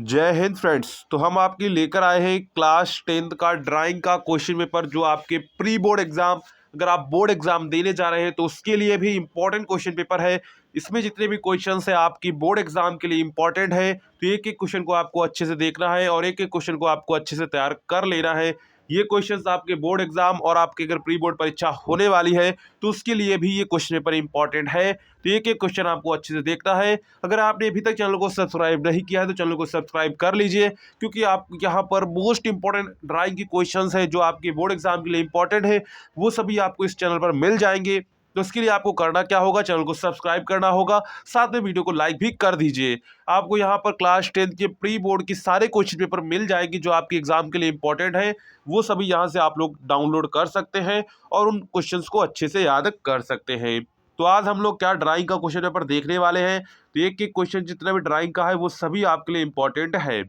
जय हिंद फ्रेंड्स। तो हम आपके लेकर आए हैं क्लास 10th का ड्राइंग का क्वेश्चन पेपर, जो आपके प्री बोर्ड एग्जाम, अगर आप बोर्ड एग्जाम देने जा रहे हैं तो उसके लिए भी इंपॉर्टेंट क्वेश्चन पेपर है। इसमें जितने भी क्वेश्चंस है आपकी बोर्ड एग्जाम के लिए इंपॉर्टेंट है, तो एक एक क्वेश्चन को आपको अच्छे से देखना है और एक एक क्वेश्चन को आपको अच्छे से तैयार कर लेना है। ये क्वेश्चंस आपके बोर्ड एग्जाम और आपके अगर प्री बोर्ड परीक्षा होने वाली है तो उसके लिए भी ये क्वेश्चन पेपर इंपॉर्टेंट है। तो एक एक क्वेश्चन आपको अच्छे से देखना है। अगर आपने अभी तक चैनल को सब्सक्राइब नहीं किया है तो चैनल को सब्सक्राइब कर लीजिए, क्योंकि आप यहाँ पर मोस्ट इंपॉर्टेंट ड्राइंग की क्वेश्चंस है जो आपके बोर्ड एग्जाम के लिए इंपॉर्टेंट है, वो सभी आपको इस चैनल पर मिल जाएंगे। तो इसके लिए आपको करना क्या होगा, चैनल को सब्सक्राइब करना होगा, साथ में वीडियो को लाइक भी कर दीजिए। आपको यहाँ पर क्लास 10th के प्री बोर्ड की सारे क्वेश्चन पेपर मिल जाएंगे जो आपके एग्जाम के लिए इंपॉर्टेंट है। वो सभी यहाँ से आप लोग डाउनलोड कर सकते हैं और उन क्वेश्चंस को अच्छे से याद कर सकते हैं। तो आज हम लोग क्या ड्राइंग का क्वेश्चन पेपर देखने वाले हैं। तो एक एक क्वेश्चन जितना भी ड्राइंग का है वो सभी आपके लिए इंपॉर्टेंट है।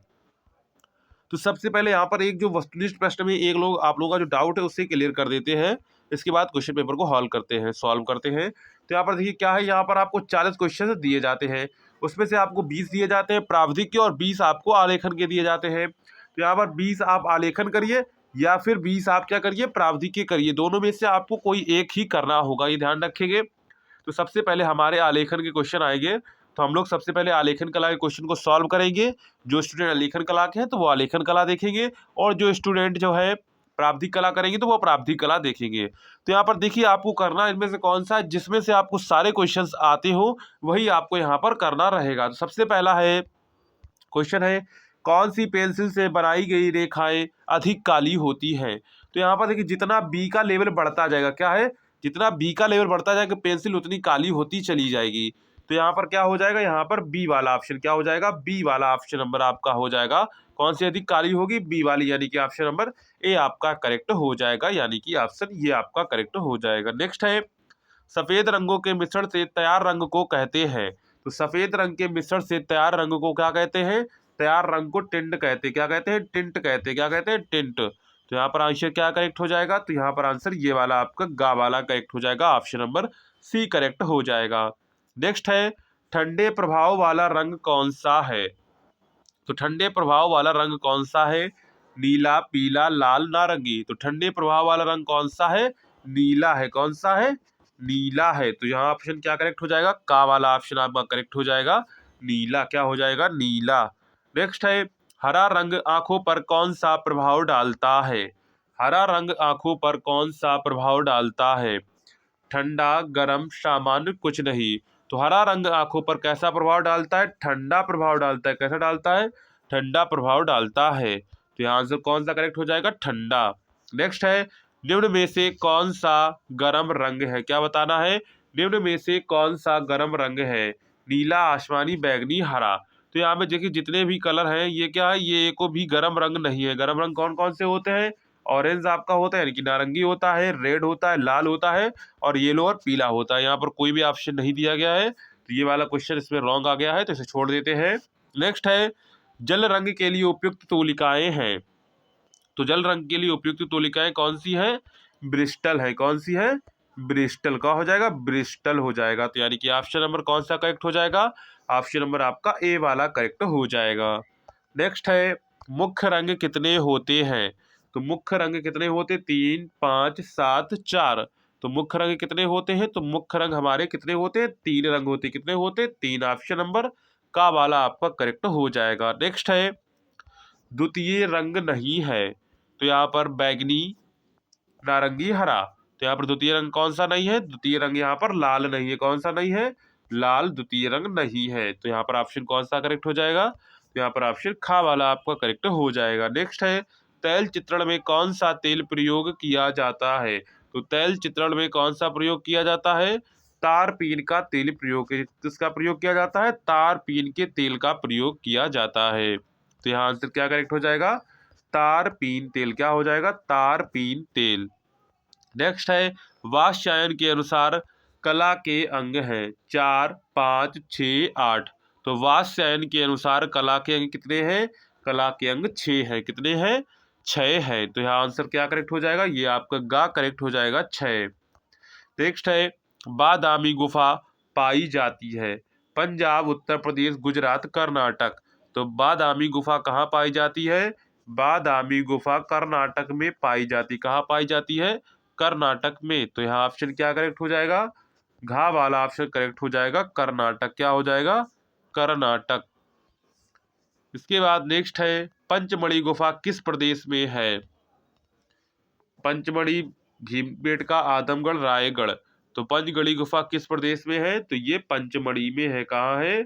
तो सबसे पहले यहाँ पर एक जो वस्तुनिष्ठ प्रश्न में एक लोग आप लोगों का जो डाउट है उससे क्लियर कर देते हैं। इसके बाद क्वेश्चन पेपर को हल करते हैं, सॉल्व करते हैं। तो यहाँ पर देखिए क्या है, यहाँ पर आपको 40 क्वेश्चन दिए जाते हैं, उसमें से आपको 20 दिए जाते हैं प्रावधिक के और 20 आपको आलेखन के दिए जाते हैं। तो यहाँ पर 20 आप आलेखन करिए या फिर 20 आप क्या करिए, प्रावधिक के करिए। दोनों में से आपको कोई एक ही करना होगा, ये ध्यान रखेंगे। तो सबसे पहले हमारे आलेखन के क्वेश्चन आएंगे, तो हम लोग सबसे पहले आलेखन कला के क्वेश्चन को सॉल्व करेंगे। जो स्टूडेंट आलेखन कला के हैं तो वो आलेखन कला देखेंगे, और जो स्टूडेंट जो है प्रावधिक कला करेंगे तो वो प्रावधिक कला देखेंगे। तो यहाँ पर देखिए आपको करना इनमें से कौन सा है जिसमें से आपको सारे क्वेश्चंस आते हो, वही आपको यहाँ पर करना रहेगा। तो सबसे पहला है क्वेश्चन है, कौन सी पेंसिल से बनाई गई रेखाएं अधिक काली होती हैं। तो यहाँ पर देखिए जितना बी का लेवल बढ़ता जाएगा, क्या है, जितना बी का लेवल बढ़ता जाएगा पेंसिल उतनी काली होती चली जाएगी। तो यहाँ पर क्या हो जाएगा, यहाँ पर बी वाला ऑप्शन क्या हो जाएगा, बी वाला ऑप्शन नंबर आपका हो जाएगा। कौन सी अधिक काली होगी, बी वाली, यानी कि ऑप्शन नंबर ए आपका करेक्ट हो जाएगा, यानी कि ऑप्शन ये आपका करेक्ट हो जाएगा। नेक्स्ट है, सफेद रंगों के मिश्रण से तैयार रंग को कहते हैं। तो सफेद रंग के मिश्रण से तैयार रंग को क्या कहते हैं, तैयार रंग को टिंट कहते हैं। क्या कहते हैं, टिंट कहते हैं। क्या कहते हैं, टिंट। तो यहाँ पर आंसर क्या करेक्ट हो जाएगा, तो यहाँ पर आंसर ये वाला आपका गा वाला करेक्ट हो जाएगा, ऑप्शन नंबर सी करेक्ट हो जाएगा। नेक्स्ट है, ठंडे प्रभाव वाला रंग कौन सा है। तो ठंडे प्रभाव वाला रंग कौन सा है, नीला, पीला, लाल, नारंगी। तो ठंडे प्रभाव वाला रंग कौन सा है, नीला है। कौन सा है, नीला है। तो यहाँ ऑप्शन क्या करेक्ट हो जाएगा, का वाला ऑप्शन आपका करेक्ट हो जाएगा, नीला। क्या हो जाएगा, नीला। नेक्स्ट है, हरा रंग आंखों पर कौन सा प्रभाव डालता है। हरा रंग आंखों पर कौन सा प्रभाव डालता है, ठंडा, गरम, सामान्य, कुछ नहीं। तो हरा रंग आंखों पर कैसा प्रभाव डालता है, ठंडा प्रभाव डालता है। कैसा डालता है, ठंडा प्रभाव डालता है। तो यहाँ आंसर कौन सा करेक्ट हो जाएगा, ठंडा। नेक्स्ट है, निम्न में से कौन सा गरम रंग है। क्या बताना है, निम्न में से कौन सा गरम रंग है, नीला, आसमानी, बैगनी, हरा। तो यहाँ पे देखिए जितने भी कलर हैं ये क्या है, ये एको भी गरम रंग नहीं है। गरम रंग कौन कौन से होते हैं, ऑरेंज आपका होता है, यानी कि नारंगी होता है, रेड होता है, लाल होता है, और येलो और पीला होता है। यहाँ पर कोई भी ऑप्शन नहीं दिया गया है, तो ये वाला क्वेश्चन इसमें रॉन्ग आ गया है, तो इसे छोड़ देते हैं। नेक्स्ट है, जल रंग के लिए उपयुक्त तूलिकाएं हैं। तो जल रंग के लिए उपयुक्त तूलिकाएं कौन सी है, ब्रिस्टल है। कौन सी है, ब्रिस्टल। का हो जाएगा, ब्रिस्टल हो जाएगा। तो यानी कि ऑप्शन नंबर कौन सा करेक्ट हो जाएगा, ऑप्शन नंबर आपका ए वाला करेक्ट हो जाएगा। नेक्स्ट है, मुख्य रंग कितने होते हैं। तो मुख्य रंग कितने होते, 3, 5, 7, 4। तो मुख्य रंग कितने होते हैं, तो मुख्य रंग हमारे कितने होते हैं, 3 रंग होते हैं। कितने होते हैं, 3। ऑप्शन नंबर का वाला आपका करेक्ट हो जाएगा। नेक्स्ट है, द्वितीय रंग नहीं है। तो यहाँ पर बैगनी, नारंगी, हरा। तो यहाँ पर द्वितीय रंग कौन सा नहीं है, द्वितीय रंग यहाँ पर लाल नहीं है। कौन सा नहीं है, लाल द्वितीय रंग नहीं है। तो यहाँ पर ऑप्शन कौन सा करेक्ट हो जाएगा, तो यहाँ पर ऑप्शन खा वाला आपका करेक्ट हो जाएगा। नेक्स्ट है, तैल चित्रण में कौन सा तेल प्रयोग किया जाता है। तो तैल चित्रण में कौन सा प्रयोग किया जाता है, तारपीन का तेल प्रयोग, किसका प्रयोग किया जाता है, तारपीन के तेल का प्रयोग किया जाता है। तो यहाँ आंसर क्या करेक्ट हो जाएगा, तारपीन तेल। क्या हो जाएगा, तारपीन तेल। नेक्स्ट है, वात्स्यायन के अनुसार कला के अंग हैं 4, 5, 6, 8। तो वात्स्यायन के अनुसार कला के अंग कितने हैं, कला के अंग 6 हैं। कितने हैं, 6 हैं। तो यहाँ आंसर क्या करेक्ट हो जाएगा, ये आपका गा करेक्ट हो जाएगा, 6। नेक्स्ट है, बादामी गुफा पाई जाती है पंजाब, उत्तर प्रदेश, गुजरात, कर्नाटक। तो बादामी गुफा कहाँ पाई जाती है? बादामी गुफा कर्नाटक में पाई जाती। कहाँ पाई जाती है? कर्नाटक में। तो यहाँ ऑप्शन क्या करेक्ट हो जाएगा? घा वाला ऑप्शन करेक्ट हो जाएगा, कर्नाटक। क्या हो जाएगा? कर्नाटक। इसके बाद नेक्स्ट है, पंचमढ़ी गुफा किस प्रदेश में है? पंचमढ़ी, भीमबेटका, आदमगढ़, रायगढ़। तो पंचगढ़ी गुफा किस प्रदेश में है? तो ये पंचमढ़ी में है। कहाँ है?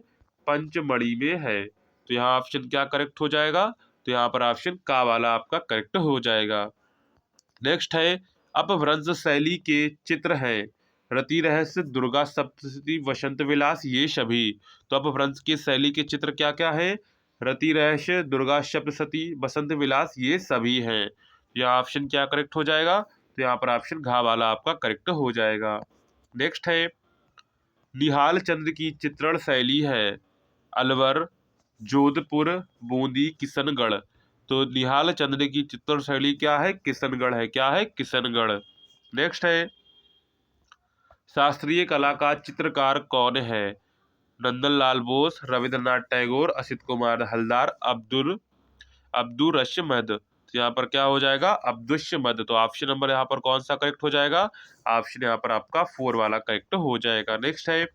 पंचमढ़ी में है। तो यहाँ ऑप्शन क्या करेक्ट हो जाएगा? तो यहाँ पर ऑप्शन का वाला आपका करेक्ट हो जाएगा। नेक्स्ट है, अपभ्रंश शैली के चित्र हैं रति रहस्य, दुर्गा सप्तशती, वसंत विलास, ये सभी। तो अपभ्रंश की शैली के चित्र क्या क्या है? रति रहस्य, दुर्गा सप्तशती, वसंत विलास, ये सभी हैं। यह ऑप्शन क्या करेक्ट हो जाएगा? तो यहाँ पर ऑप्शन घा वाला आपका करेक्ट हो जाएगा। नेक्स्ट है, निहाल चंद्र की चित्रण शैली है अलवर, जोधपुर, बूंदी, किशनगढ़। तो निहाल चंद्र की चित्रण शैली क्या है? किशनगढ़ है। क्या है? किशनगढ़। नेक्स्ट है, शास्त्रीय कला का चित्रकार कौन है? नंदनलाल बोस, रविंद्रनाथ टैगोर, असित कुमार हलदार, अब्दुल रशीद। तो यहाँ पर क्या हो जाएगा? अब्दुल। तो ऑप्शन नंबर यहाँ पर कौन सा करेक्ट हो जाएगा? ऑप्शन यहाँ पर आपका 4 वाला करेक्ट हो जाएगा। नेक्स्ट है,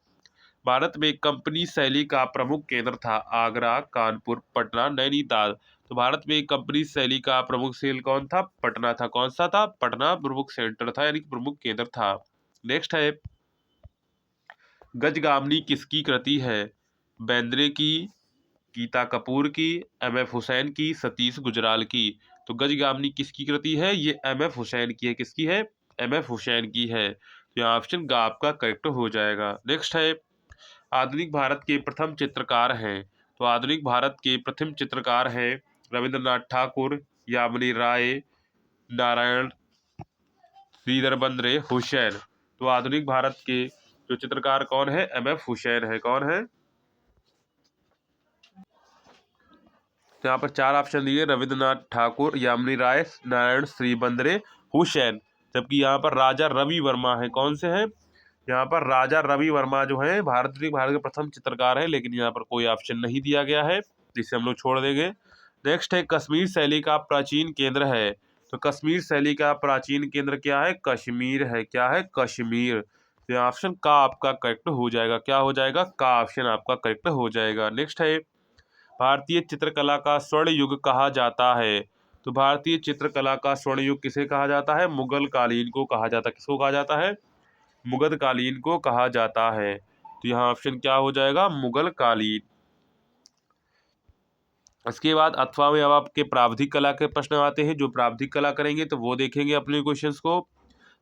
भारत में कंपनी शैली का प्रमुख केंद्र था आगरा, कानपुर, पटना, नैनीताल। तो भारत में कंपनी शैली का प्रमुख सेल कौन था? पटना था। कौन सा था? पटना प्रमुख सेंटर था, यानी प्रमुख केंद्र था। नेक्स्ट है, गजगामनी किसकी कृति है? बेंद्रे की, गीता कपूर की, एम.एफ. हुसैन की, सतीश गुजराल की। तो गजगामनी किसकी कृति है? ये एम.एफ. हुसैन की है। किसकी है? एम.एफ. हुसैन की है। तो यहाँ ऑप्शन गा आपका करेक्ट हो जाएगा। नेक्स्ट है, आधुनिक भारत के प्रथम चित्रकार हैं। तो आधुनिक भारत के प्रथम चित्रकार हैं रविंद्रनाथ ठाकुर, यामिनी राय, नारायण, श्रीधर बंद्रे, हुसैन। तो आधुनिक भारत के जो चित्रकार कौन है? एम.एफ. हुसैन है। कौन है? तो यहाँ पर 4 ऑप्शन दिए, रविंद्रनाथ ठाकुर, यामिनी राय, नारायण, श्री बंद्रे, हुसैन। जबकि यहाँ पर राजा रवि वर्मा है। कौन से हैं? यहाँ पर राजा रवि वर्मा जो है भारत के प्रथम चित्रकार है, लेकिन यहाँ पर कोई ऑप्शन नहीं दिया गया है, जिसे हम लोग छोड़ देंगे। नेक्स्ट है, कश्मीर शैली का प्राचीन केंद्र है। तो कश्मीर शैली का प्राचीन केंद्र क्या है? कश्मीर है। क्या है? कश्मीर। तो ऑप्शन का आपका करेक्ट हो जाएगा। क्या हो जाएगा? का ऑप्शन आपका करेक्ट हो जाएगा। नेक्स्ट है, भारतीय चित्रकला का स्वर्ण युग कहा जाता है। तो भारतीय चित्रकला का स्वर्ण युग किसे कहा जाता है? मुगल कालीन को कहा जाता है। किसको कहा जाता है? मुगल कालीन को कहा जाता है। तो यहाँ ऑप्शन क्या हो जाएगा? मुगल कालीन। इसके बाद अथवा में अब आपके प्रावधिक कला के प्रश्न आते हैं। जो प्रावधिक कला करेंगे तो वो देखेंगे अपने क्वेश्चंस को।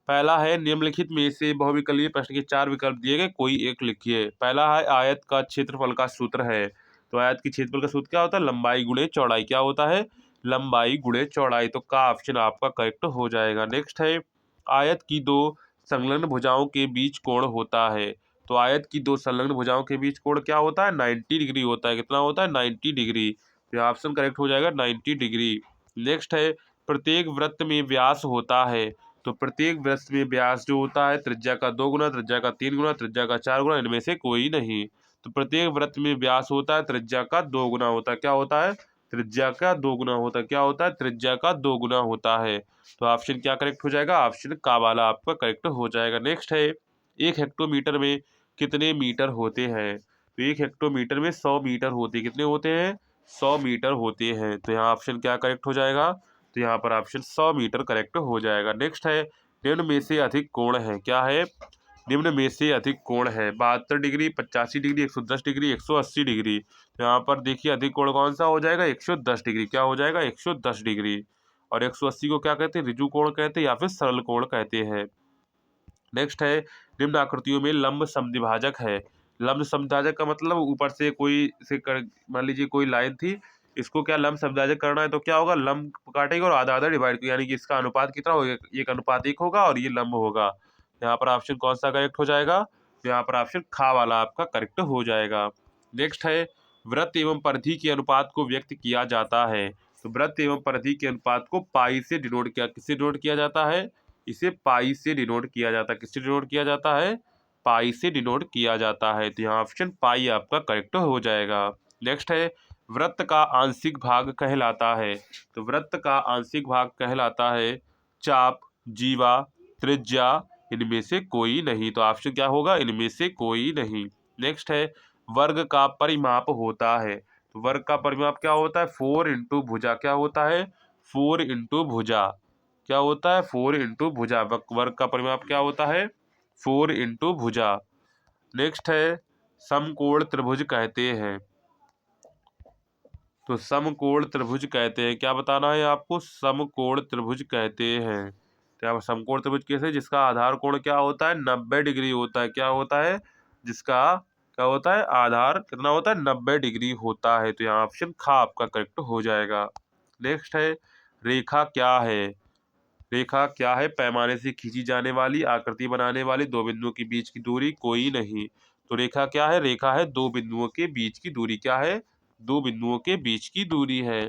पहला है, निम्नलिखित में से बहुविकल्पीय प्रश्न के 4 विकल्प दिए गए, कोई एक लिखिए। पहला है, आयत का क्षेत्रफल का सूत्र है। तो आयत की क्षेत्रफल का सूत्र क्या होता है? लंबाई गुणे चौड़ाई। क्या होता है? लंबाई गुणे चौड़ाई। तो का ऑप्शन आपका करेक्ट हो जाएगा। नेक्स्ट है, आयत की 2 संलग्न भुजाओं के बीच कोण होता है। तो आयत की 2 संलग्न भुजाओं के बीच कोण क्या होता है? 90 डिग्री होता है। कितना होता है? 90 डिग्री। तो ऑप्शन करेक्ट हो जाएगा 90 डिग्री। नेक्स्ट है, प्रत्येक वृत्त में व्यास होता है। तो प्रत्येक वृत्त में व्यास जो होता है त्रिज्या का 2 गुना, त्रिज्या का 3 गुना, त्रिज्या का 4 गुना, इनमें से कोई नहीं। तो प्रत्येक वृत्त में व्यास होता है त्रिज्या का 2 गुना होता है। क्या होता है? त्रिज्या का 2 गुना होता है। क्या होता है? त्रिज्या का 2 गुना होता है। तो ऑप्शन क्या करेक्ट हो जाएगा? ऑप्शन का वाला आपका करेक्ट हो जाएगा। नेक्स्ट है, 1 हेक्टोमीटर में कितने मीटर होते हैं? तो 1 हेक्टोमीटर में 100 मीटर होते हैं। कितने होते हैं? 100 मीटर होते हैं। तो यहाँ ऑप्शन क्या करेक्ट हो जाएगा? तो यहाँ पर ऑप्शन 100 मीटर करेक्ट हो जाएगा। नेक्स्ट है, निम्न में से अधिक कोण है। क्या है? निम्न में से अधिक कोण है 72 डिग्री, 85 डिग्री, 110 डिग्री, 180 डिग्री। तो यहाँ पर देखिए अधिक कोण कौन सा हो जाएगा? 110 डिग्री। क्या हो जाएगा? 110 डिग्री। और 180 को क्या कहते हैं? ऋजु कोण कहते हैं या फिर सरल कोण कहते हैं। नेक्स्ट है, निम्न आकृतियों में लंब समद्विभाजक है। लंब समद्विभाजक का मतलब ऊपर से कोई से मान लीजिए कोई लाइन थी, इसको क्या लंब समद्विभाजक करना है तो क्या होगा? लंब काटेगा और आधा आधा डिवाइड, यानी कि इसका अनुपात कितना होगा? एक अनुपात 1 होगा और ये लंब होगा। यहाँ पर ऑप्शन कौन सा करेक्ट हो जाएगा? तो यहाँ पर ऑप्शन खा वाला आपका करेक्ट हो जाएगा। नेक्स्ट है, वृत्त एवं परिधि के अनुपात को व्यक्त किया जाता है। तो वृत्त एवं परिधि के अनुपात को पाई से डिनोट किया, किससे डिनोट किया जाता है? इसे पाई से डिनोट किया जाता है। किससे डिनोट किया जाता है? पाई से डिनोट किया जाता है। तो यहाँ ऑप्शन पाई आपका करेक्ट हो जाएगा। नेक्स्ट है, वृत्त का आंशिक भाग कहलाता है? तो वृत्त का आंशिक भाग कहलाता है चाप, जीवा, त्रिज्या, इनमें से कोई नहीं। तो ऑप्शन क्या होगा? इनमें से कोई नहीं। नेक्स्ट है वर्ग का परिमाप होता है। तो वर्ग का परिमाप क्या होता है? 4 इंटू भुजा। क्या होता है? 4 इंटू भुजा। क्या होता है? 4 इंटू भुजा। वर्ग का परिमाप क्या होता है? 4 इंटू भुजा। नेक्स्ट है समकोण त्रिभुज कहते हैं। तो समकोण त्रिभुज कहते हैं, क्या बताना है आपको? समकोण त्रिभुज कहते हैं। क्या समकोण त्रिभुज कैसे? जिसका आधार कोण क्या होता है? 90 डिग्री होता है। क्या होता है? जिसका क्या होता है? आधार कितना होता है? 90 डिग्री होता है। तो यहाँ ऑप्शन खा आपका करेक्ट हो जाएगा। नेक्स्ट है रेखा क्या है? रेखा क्या है? पैमाने से खींची जाने वाली, आकृति बनाने वाली, दो बिंदुओं के बीच की दूरी कोई नहीं। तो रेखा क्या है? रेखा है दो बिंदुओं के बीच की दूरी। क्या है? दो बिंदुओं के बीच की दूरी है।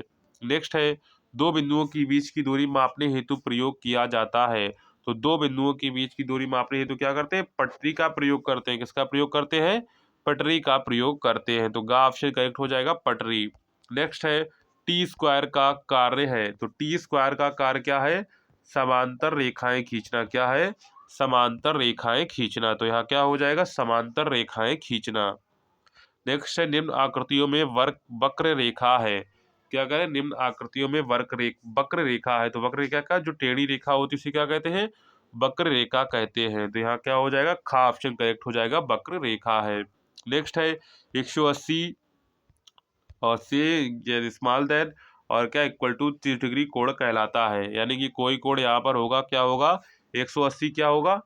नेक्स्ट है दो बिंदुओं के बीच की दूरी मापने हेतु प्रयोग किया जाता है। तो दो बिंदुओं के बीच की दूरी मापने हेतु क्या करते हैं? पटरी का प्रयोग करते हैं। किसका प्रयोग करते हैं? पटरी का प्रयोग करते हैं। तो गा ऑप्शन करेक्ट हो जाएगा पटरी। नेक्स्ट है टी स्क्वायर का कार्य है। तो टी स्क्वायर का कार्य क्या है? समांतर रेखाएं खींचना। क्या है? समांतर रेखाएं खींचना। तो यहाँ क्या हो जाएगा? समांतर रेखाएं खींचना। नेक्स्ट है निम्न आकृतियों में वक्र रेखा है। क्या करें? निम्न आकृतियों में वक्र रेखा है। तो वक्र रेखा का जो टेढ़ी रेखा होती है उसे क्या कहते हैं? वक्र रेखा कहते हैं। तो यहाँ क्या हो जाएगा? खा ऑप्शन करेक्ट हो जाएगा, वक्र रेखा है। नेक्स्ट है 180 और से स्मॉल देन और क्या इक्वल टू 30 डिग्री कोण कहलाता है। यानी कि कोई कोण यहाँ पर होगा, क्या होगा? 180 क्या होगा?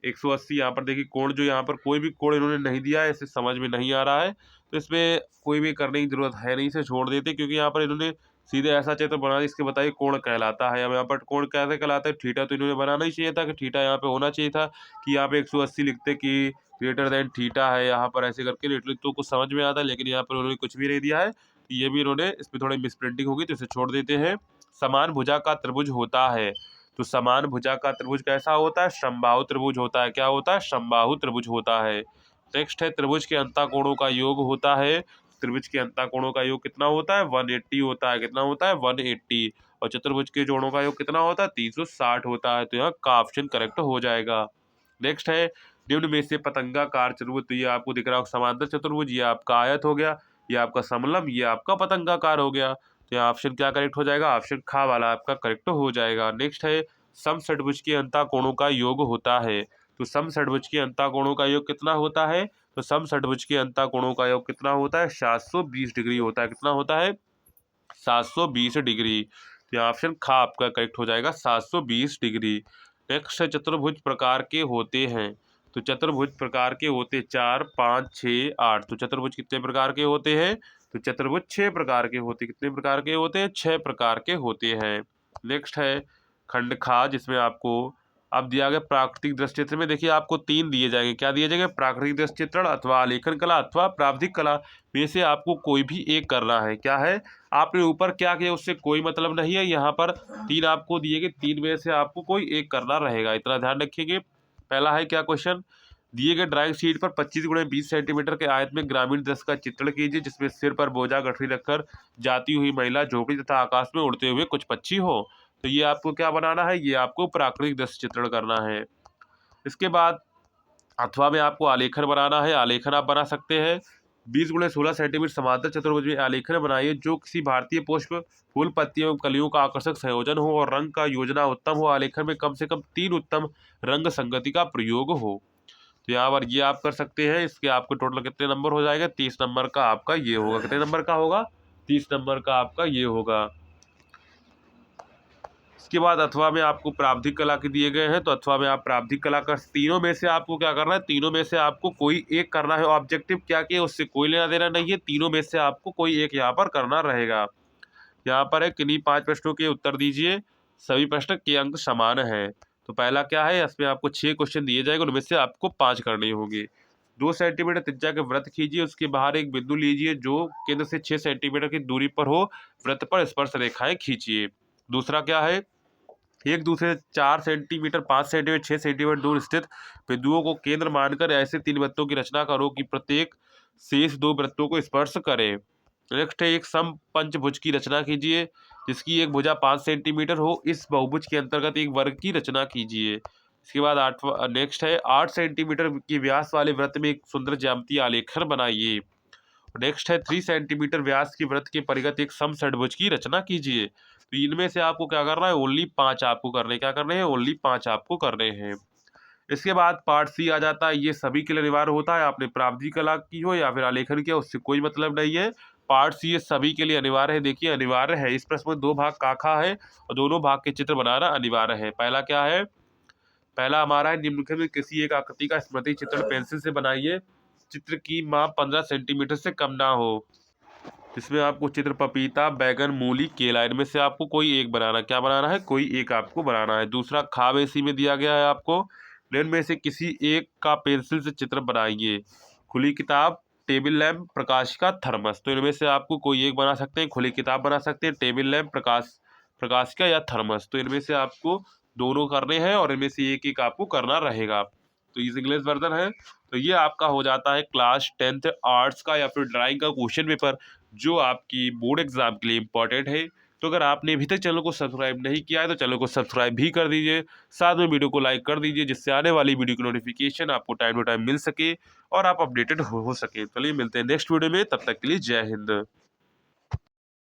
180 यहाँ पर देखिए कोण, जो यहाँ पर कोई भी कोण इन्होंने नहीं दिया है, इसे समझ में नहीं आ रहा है, तो इसमें कोई भी करने की जरूरत है नहीं, इसे छोड़ देते, क्योंकि यहाँ पर इन्होंने सीधे ऐसा चित्र बना दिया। इसके बताइए कोण कहलाता है। अब यहाँ पर कोण कैसे कहलाता है? थीटा तो इन्होंने बनाना ही चाहिए था कि थीटा यहाँ पे होना चाहिए था, कि यहाँ पे 180 लिखते कि ग्रेटर देन थीटा है, यहाँ पर ऐसे करके लिख तो कुछ समझ में आता है, लेकिन यहाँ पर उन्होंने कुछ भी नहीं दिया है। ये भी इन्होंने, इसमें थोड़ी मिसप्रिंटिंग होगी तो इसे छोड़ देते हैं। समान भुजा का त्रिभुज होता है। तो समान भुजा का त्रिभुज कैसा होता है? समबाहु त्रिभुज होता है। क्या होता है? समबाहु त्रिभुज होता है। नेक्स्ट है त्रिभुज के अंतःकोणों का योग होता है। त्रिभुज के अंतःकोणों का योग कितना होता है? 180 होता है। कितना होता है? 180। और चतुर्भुज के जोड़ों का योग कितना होता है? 360 होता है। तो यहाँ का ऑप्शन करेक्ट हो जाएगा। नेक्स्ट है निम्न में से पतंगाकार चतुर्भुज। तो ये आपको दिख रहा होगा समांतर चतुर्भुज, ये आपका आयत हो गया, ये आपका समलंब, ये आपका पतंगाकार हो गया। तो यहाँ ऑप्शन क्या करेक्ट हो जाएगा? ऑप्शन खा वाला आपका करेक्ट हो जाएगा। नेक्स्ट है समषट्भुज के अंतःकोणों का योग होता है। तो समषट्भुज के अंतःकोणों का योग कितना होता है? तो समषट्भुज के अंतःकोणों का योग कितना होता है? 720 डिग्री होता है। कितना होता है? 720 डिग्री। तो यहाँ ऑप्शन खा आपका करेक्ट हो जाएगा, 720 डिग्री। नेक्स्ट चतुर्भुज प्रकार के होते हैं। तो चतुर्भुज प्रकार के होते 4, 5, 6, 8। तो चतुर्भुज कितने प्रकार के होते हैं? तो चतुर्भुज 6 प्रकार के होते। कितने प्रकार के होते हैं? 6 प्रकार के होते हैं। नेक्स्ट है खंड खा, जिसमें आपको अब दिया गया प्राकृतिक दृश्य चित्र में देखिए आपको 3 दिए जाएंगे। क्या दिए जाएंगे? प्राकृतिक दृश्य चित्रण अथवा आलेखन कला अथवा प्रावधिक कला में से आपको कोई भी एक करना है। क्या है? आपने ऊपर क्या किया उससे कोई मतलब नहीं है, यहाँ पर 3 आपको दिए गए, 3 में से आपको कोई एक करना रहेगा, इतना ध्यान रखिएगा। पहला है क्या क्वेश्चन? दिए गए ड्राइंग शीट पर 25 गुणे 20 सेंटीमीटर के आयत में ग्रामीण दृश्य का चित्रण कीजिए, जिसमें सिर पर बोझा गठरी रखकर जाती हुई महिला, झोपड़ी तथा आकाश में उड़ते हुए कुछ पक्षी हो। तो ये आपको क्या बनाना है? ये आपको प्राकृतिक दृश्य चित्रण करना है। इसके बाद अथवा में आपको आलेखन बनाना है। आलेखन आप बना सकते हैं 20 गुणे 16 सेंटीमीटर समांतर चतुर्भुज में आलेखन बनाइए जो किसी भारतीय पुष्प, फूल, पत्तियों एवं कलियों का आकर्षक संयोजन हो और रंग का योजना उत्तम हो। आलेखन में कम से कम 3 उत्तम रंग संगति का प्रयोग हो। तो यहाँ पर ये आप कर सकते हैं। इसके आपको टोटल कितने नंबर हो जाएगा? 30 नंबर का आपका ये होगा। कितने नंबर का होगा? 30 नंबर का आपका ये होगा। इसके बाद अथवा में आपको प्रावधिक कला के दिए गए हैं, तो अथवा में आप प्रावधिक कला कर, तीनों में से आपको क्या करना है? तीनों में से आपको कोई एक करना है। ऑब्जेक्टिव क्या किया उससे कोई लेना देना नहीं है, तीनों में से आपको कोई एक यहाँ पर करना रहेगा। यहाँ पर है किन्हीं 5 प्रश्नों के उत्तर दीजिए, सभी प्रश्न के अंक समान है। तो पहला क्या है? इसमें आपको 6 क्वेश्चन दिए जाएंगे, उनमें से आपको 5 करने होंगे। 2 सेंटीमीटर त्रिज्या के वृत्त खींचिए, उसके बाहर एक बिंदु लीजिए जो केंद्र से 6 सेंटीमीटर की दूरी पर हो, वृत्त पर स्पर्श रेखाएं खींचिए। दूसरा क्या है? एक दूसरे 4 सेंटीमीटर, 5 सेंटीमीटर, 6 सेंटीमीटर दूर स्थित बिंदुओं को केंद्र मानकर ऐसे 3 वृत्तों की रचना करो कि प्रत्येक शेष 2 वृत्तों को स्पर्श करे। नेक्स्ट है एक समपंचभुज की रचना कीजिए जिसकी एक भुजा 5 सेंटीमीटर हो। इस बहुभुज के अंतर्गत एक वर्ग की रचना कीजिए। इसके बाद आठवां नेक्स्ट है 8 सेंटीमीटर की व्यास वाले वृत्त में एक सुंदर ज्यामितीय आलेखन बनाइए। नेक्स्ट है 3 सेंटीमीटर व्यास की वृत्त के परिगत एक समषड्भुज की रचना कीजिए। तो इनमें से आपको क्या करना है, ओनली 5 आपको करने, क्या करने हैं, ओनली 5 आपको करने हैं। इसके बाद पार्ट सी आ जाता है, ये सभी के लिए अनिवार्य होता है, आपने प्रावधानिक कला की हो या फिर आलेखन किया उससे कोई मतलब नहीं है। पार्ट सी ये सभी के लिए अनिवार्य है। देखिए अनिवार्य है, इस प्रश्न में 2 भाग काखा है और दोनों भाग के चित्र बनाना अनिवार्य है। पहला क्या है, पहला हमारा है निम्नलिखित में किसी एक आकृति का स्मृति चित्रण पेंसिल से बनाइए। चित्र की माप 15 सेंटीमीटर से कम ना हो। इसमें आपको चित्र पपीता, बैगन, मूली, केला, इनमें से आपको कोई एक बनाना, क्या बनाना है, कोई एक आपको बनाना है। दूसरा खाब इसी में दिया गया है आपको, इनमें से किसी एक का पेंसिल से चित्र बनाइए। खुली किताब, टेबल लैंप, प्रकाशिका, थर्मस। तो इनमें से आपको कोई एक बना सकते हैं, खुली किताब बना सकते हैं, टेबल लैंप, प्रकाशिका या थर्मस। तो इनमें से आपको दोनों करने हैं और इनमें से एक एक आपको करना रहेगा। तो ये इंग्लिश वर्जन है। तो ये आपका हो जाता है क्लास 10th आर्ट्स का या फिर ड्राइंग का क्वेश्चन पेपर, जो आपकी बोर्ड एग्जाम के लिए इंपॉर्टेंट है। तो अगर आपने अभी तक चैनल को सब्सक्राइब नहीं किया है तो चैनल को सब्सक्राइब भी कर दीजिए, साथ में वीडियो को लाइक कर दीजिए जिससे आने वाली वीडियो की नोटिफिकेशन आपको टाइम टू टाइम मिल सके और आप अपडेटेड हो सके। चलिए मिलते हैं नेक्स्ट वीडियो में, तब तक के लिए जय हिंद।